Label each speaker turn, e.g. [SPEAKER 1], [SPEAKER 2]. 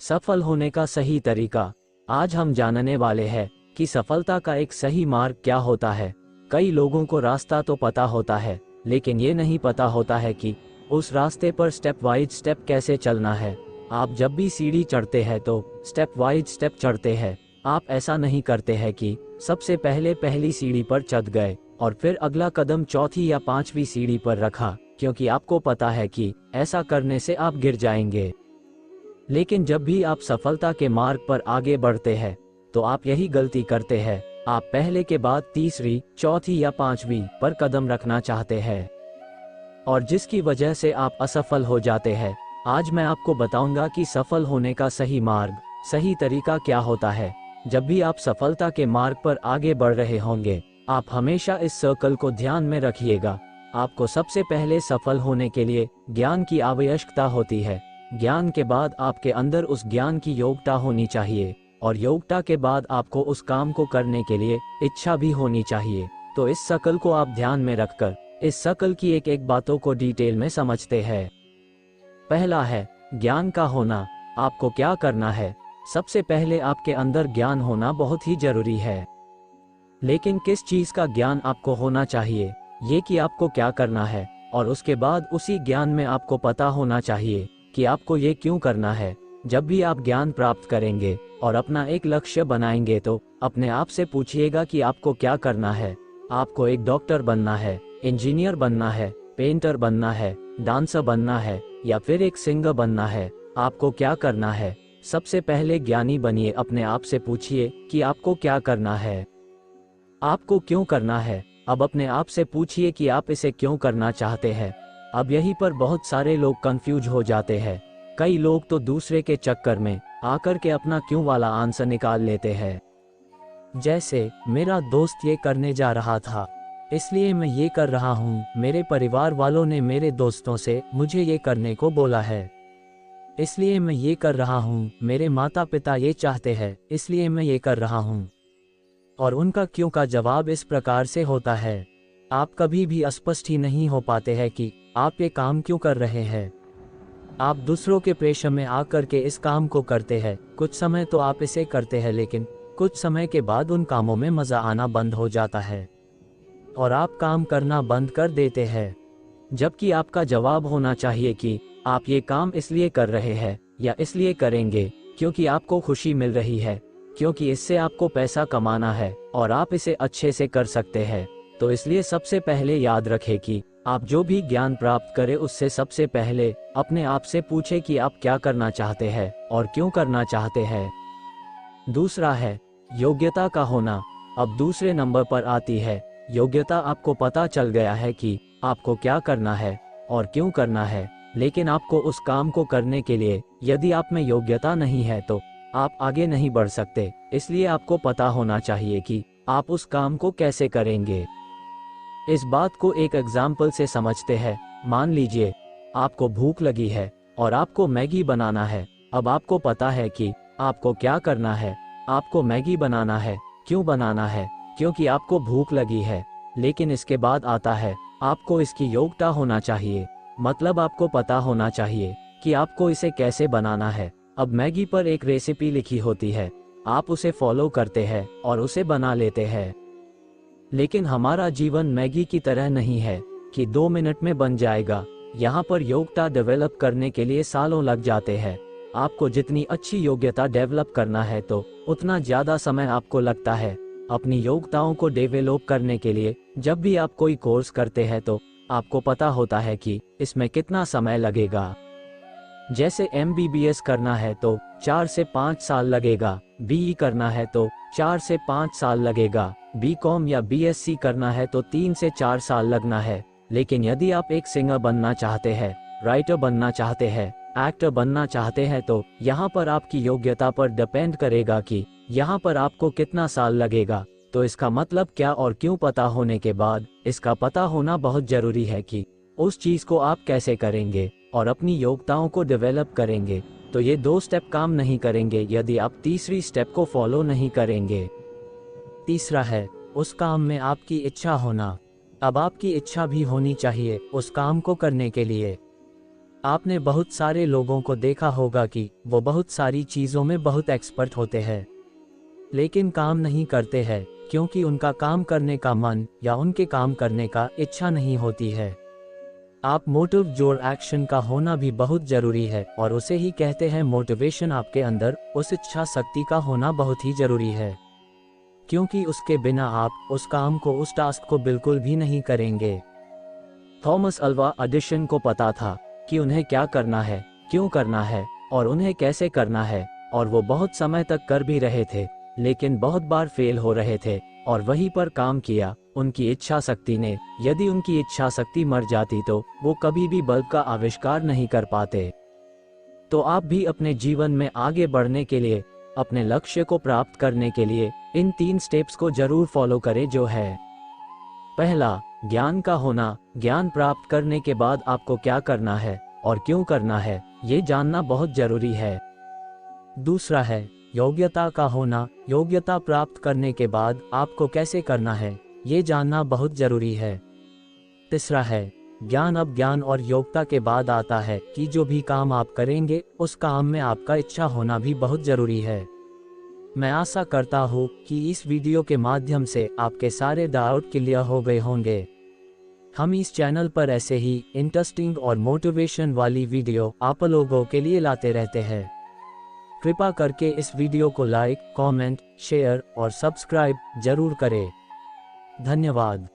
[SPEAKER 1] सफल होने का सही तरीका। आज हम जानने वाले हैं कि सफलता का एक सही मार्ग क्या होता है। कई लोगों को रास्ता तो पता होता है, लेकिन ये नहीं पता होता है कि उस रास्ते पर स्टेप वाइज स्टेप कैसे चलना है। आप जब भी सीढ़ी चढ़ते हैं तो स्टेप वाइज स्टेप चढ़ते हैं। आप ऐसा नहीं करते हैं कि सबसे पहले पहली सीढ़ी पर चढ़ गए और फिर अगला कदम चौथी या पांचवी सीढ़ी पर रखा, क्योंकि आपको पता है कि ऐसा करने से आप गिर जाएंगे। लेकिन जब भी आप सफलता के मार्ग पर आगे बढ़ते हैं तो आप यही गलती करते हैं। आप पहले के बाद तीसरी, चौथी या पांचवी पर कदम रखना चाहते हैं और जिसकी वजह से आप असफल हो जाते हैं। आज मैं आपको बताऊंगा कि सफल होने का सही मार्ग, सही तरीका क्या होता है। जब भी आप सफलता के मार्ग पर आगे बढ़ रहे होंगे, आप हमेशा इस सर्कल को ध्यान में रखिएगा। आपको सबसे पहले सफल होने के लिए ज्ञान की आवश्यकता होती है। ज्ञान के बाद आपके अंदर उस ज्ञान की योग्यता होनी चाहिए और योग्यता के बाद आपको उस काम को करने के लिए इच्छा भी होनी चाहिए। तो इस सर्कल को आप ध्यान में रखकर इस सर्कल की एक एक बातों को डिटेल में समझते हैं। पहला है ज्ञान का होना। आपको क्या करना है? सबसे पहले आपके अंदर ज्ञान होना बहुत ही जरूरी है। लेकिन किस चीज का ज्ञान आपको होना चाहिए, ये कि आपको क्या करना है, और उसके बाद उसी ज्ञान में आपको पता होना चाहिए कि आपको ये क्यों करना है। जब भी आप ज्ञान प्राप्त करेंगे और अपना एक लक्ष्य बनाएंगे तो अपने आप से पूछिएगा कि आपको क्या करना है। आपको एक डॉक्टर बनना है, इंजीनियर बनना है, पेंटर बनना है, डांसर बनना है या फिर एक सिंगर बनना है। आपको क्या करना है? सबसे पहले ज्ञानी बनिए। अपने आप से पूछिए कि आपको क्या करना है, आपको क्यों करना है। अब अपने आप से पूछिए कि आप इसे क्यों करना चाहते हैं। अब यहीं पर बहुत सारे लोग कंफ्यूज हो जाते हैं। कई लोग तो दूसरे के चक्कर में आकर के अपना क्यों वाला आंसर निकाल लेते हैं। जैसे मेरा दोस्त ये करने जा रहा था इसलिए मैं ये कर रहा हूँ, मेरे परिवार वालों ने मेरे दोस्तों से मुझे ये करने को बोला है इसलिए मैं ये कर रहा हूँ, मेरे माता पिता ये चाहते हैं इसलिए मैं ये कर रहा हूँ। और उनका क्यों का जवाब इस प्रकार से होता है। आप कभी भी स्पष्ट ही नहीं हो पाते हैं कि आप ये काम क्यों कर रहे हैं। आप दूसरों के प्रेशर में आकर के इस काम को करते हैं। कुछ समय तो आप इसे करते हैं, लेकिन कुछ समय के बाद उन कामों में मज़ा आना बंद हो जाता है और आप काम करना बंद कर देते हैं। जबकि आपका जवाब होना चाहिए कि आप ये काम इसलिए कर रहे हैं या इसलिए करेंगे क्योंकि आपको खुशी मिल रही है, क्योंकि इससे आपको पैसा कमाना है और आप इसे अच्छे से कर सकते हैं। तो इसलिए सबसे पहले याद रखें कि आप जो भी ज्ञान प्राप्त करें उससे सबसे पहले अपने आप से पूछें कि आप क्या करना चाहते हैं और क्यों करना चाहते हैं। दूसरा है योग्यता का होना। अब दूसरे नंबर पर आती है योग्यता। आपको पता चल गया है कि आपको क्या करना है और क्यों करना है, लेकिन आपको उस काम को करने के लिए यदि आप में योग्यता नहीं है तो आप आगे नहीं बढ़ सकते। इसलिए आपको पता होना चाहिए कि आप उस काम को कैसे करेंगे। इस बात को एक एग्जाम्पल से समझते हैं। मान लीजिए आपको भूख लगी है और आपको मैगी बनाना है। अब आपको पता है कि आपको क्या करना है, आपको मैगी बनाना है। क्यों बनाना है? क्योंकि आपको भूख लगी है। लेकिन इसके बाद आता है आपको इसकी योग्यता होना चाहिए, मतलब आपको पता होना चाहिए कि आपको इसे कैसे बनाना है। अब मैगी पर एक रेसिपी लिखी होती है, आप उसे फॉलो करते हैं और उसे बना लेते हैं। लेकिन हमारा जीवन मैगी की तरह नहीं है कि 2 मिनट में बन जाएगा। यहाँ पर योग्यता डेवलप करने के लिए सालों लग जाते हैं। आपको जितनी अच्छी योग्यता डेवलप करना है तो उतना ज़्यादा समय आपको लगता है अपनी योग्यताओं को डेवलप करने के लिए। जब भी आप कोई कोर्स करते हैं तो आपको पता होता है कि इसमें कितना समय लगेगा। जैसे MBBS करना है तो 4 से 5 साल लगेगा, BE करना है तो 4 से 5 साल लगेगा, BCom या BSc करना है तो 3 से 4 साल लगना है। लेकिन यदि आप एक सिंगर बनना चाहते हैं, राइटर बनना चाहते हैं, एक्टर बनना चाहते हैं तो यहाँ पर आपकी योग्यता पर डिपेंड करेगा कि यहाँ पर आपको कितना साल लगेगा। तो इसका मतलब क्या और क्यों पता होने के बाद इसका पता होना बहुत जरूरी है कि उस चीज को आप कैसे करेंगे और अपनी योग्यताओं को डेवलप करेंगे। तो ये 2 स्टेप काम नहीं करेंगे यदि आप तीसरी स्टेप को फॉलो नहीं करेंगे। तीसरा है उस काम में आपकी इच्छा होना। अब आपकी इच्छा भी होनी चाहिए उस काम को करने के लिए। आपने बहुत सारे लोगों को देखा होगा कि वो बहुत सारी चीज़ों में बहुत एक्सपर्ट होते हैं, लेकिन काम नहीं करते हैं क्योंकि उनका काम करने का मन या उनके काम करने का इच्छा नहीं होती है। आप मोटिव जोर एक्शन का होना भी बहुत जरूरी है, और उसे ही कहते हैं मोटिवेशन। आपके अंदर उस इच्छा शक्ति का होना बहुत ही जरूरी है, क्योंकि उसके बिना आप उस काम को, उस टास्क को बिल्कुल भी नहीं करेंगे। थॉमस अल्वा एडिसन को पता था कि उन्हें क्या करना है, क्यों करना है और उन्हें कैसे करना है, और वो बहुत समय तक कर भी रहे थे, लेकिन बहुत बार फेल हो रहे थे, और वहीं पर काम किया उनकी इच्छा शक्ति ने। यदि उनकी इच्छा शक्ति मर जाती तो वो कभी भी बल्ब का आविष्कार नहीं कर पाते। तो आप भी अपने जीवन में आगे बढ़ने के लिए, अपने लक्ष्य को प्राप्त करने के लिए इन 3 स्टेप्स को जरूर फॉलो करें, जो है: पहला, ज्ञान का होना। ज्ञान प्राप्त करने के बाद आपको क्या करना है और क्यों करना है, ये जानना बहुत जरूरी है। दूसरा है योग्यता का होना। योग्यता प्राप्त करने के बाद आपको कैसे करना है, ये जानना बहुत जरूरी है। तीसरा है ज्ञान। अब ज्ञान और योग्यता के बाद आता है कि जो भी काम आप करेंगे उस काम में आपका इच्छा होना भी बहुत जरूरी है। मैं आशा करता हूँ कि इस वीडियो के माध्यम से आपके सारे डाउट क्लियर हो गए होंगे। हम इस चैनल पर ऐसे ही इंटरेस्टिंग और मोटिवेशन वाली वीडियो आप लोगों के लिए लाते रहते हैं। कृपा करके इस वीडियो को लाइक, कमेंट, शेयर और सब्सक्राइब जरूर करें। धन्यवाद।